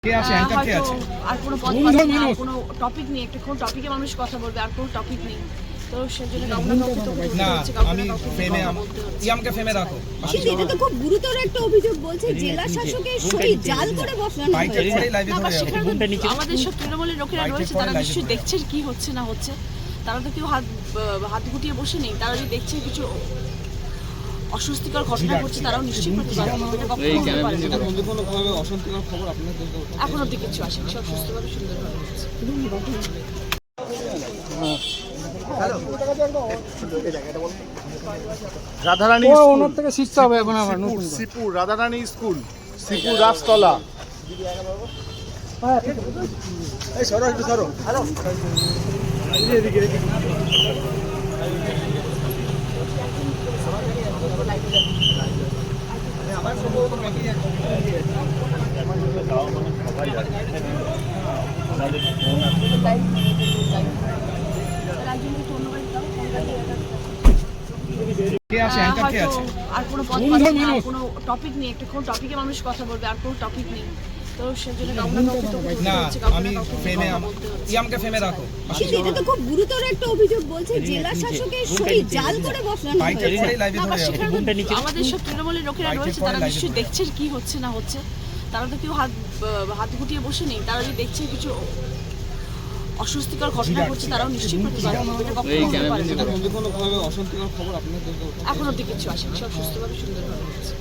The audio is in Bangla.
কে আছে অ্যাঙ্কার কে আছে আর কোনো পদ পাচ্ছে না, কোনো টপিক নেই, একটা কোন টপিকে মানুষ কথা বলবে আর কোনো টপিক নেই, তো সেজন্য কাউকে না আমি ফেমে ইয়ামকে ফেমে রাখো। কিন্তু এটা তো খুব গুরুতর একটা অভিযোগ, বলছে জেলা শাসকের সই জাল করে বসানো হয়েছে। আমাদের সব তৃণমূলের লোকেরা রয়েছে, তারা নিশ্চয়ই দেখছে কি হচ্ছে না হচ্ছে, তারা তো কেউ হাত গুটিয়ে বসে নেই, তারা যদি দেখছে কিছু অস্বস্তিকর ঘটনা ঘটছে তারাও নিশ্চয়ই প্রতিবাদ করবে। এটা কখনো হতে পারে না। এখন অব্দি কিছু আসেনি, সব সুস্থভাবে সুন্দরভাবে হচ্ছে। রাধারানী ওনার থেকে শিখতে হবে এখন আমার নতুন শ্রীপুর রাধারানী স্কুল, শ্রীপুর রাজতলা। এই সরো একটু সরো। হ্যালো এদিকে এদিকে কে আছে অ্যাঙ্কার কে আছে আর কোনো পদ পাচ্ছে না, কোনো টপিক নেই, একটা কোন টপিকে মানুষ কথা বলবে আর কোনো টপিক নেই, তো সেজন্য না আমি ফেমে ইয়ামকে ফেমে রাখো। কিন্তু এটা তো খুব গুরুতর একটা অভিযোগ, বলছে জেলা শাসকের সই জাল করে বসানো হয়েছে। আমাদের সব তৃণমূলের লোকেরা রয়েছে, তারা নিশ্চয়ই দেখছে কি হচ্ছে না হচ্ছে, তারা তো কেউ হাত গুটিয়ে বসে নেই, তারা যদি দেখছে কিছু অস্বস্তিকর ঘটনা ঘটছে তারাও নিশ্চয়ই প্রতিবাদ করবে। এটা কখনো হতে পারে না। এখন অব্দি কিছু আসেনি, সব সুস্থভাবে সুন্দরভাবে হচ্ছে।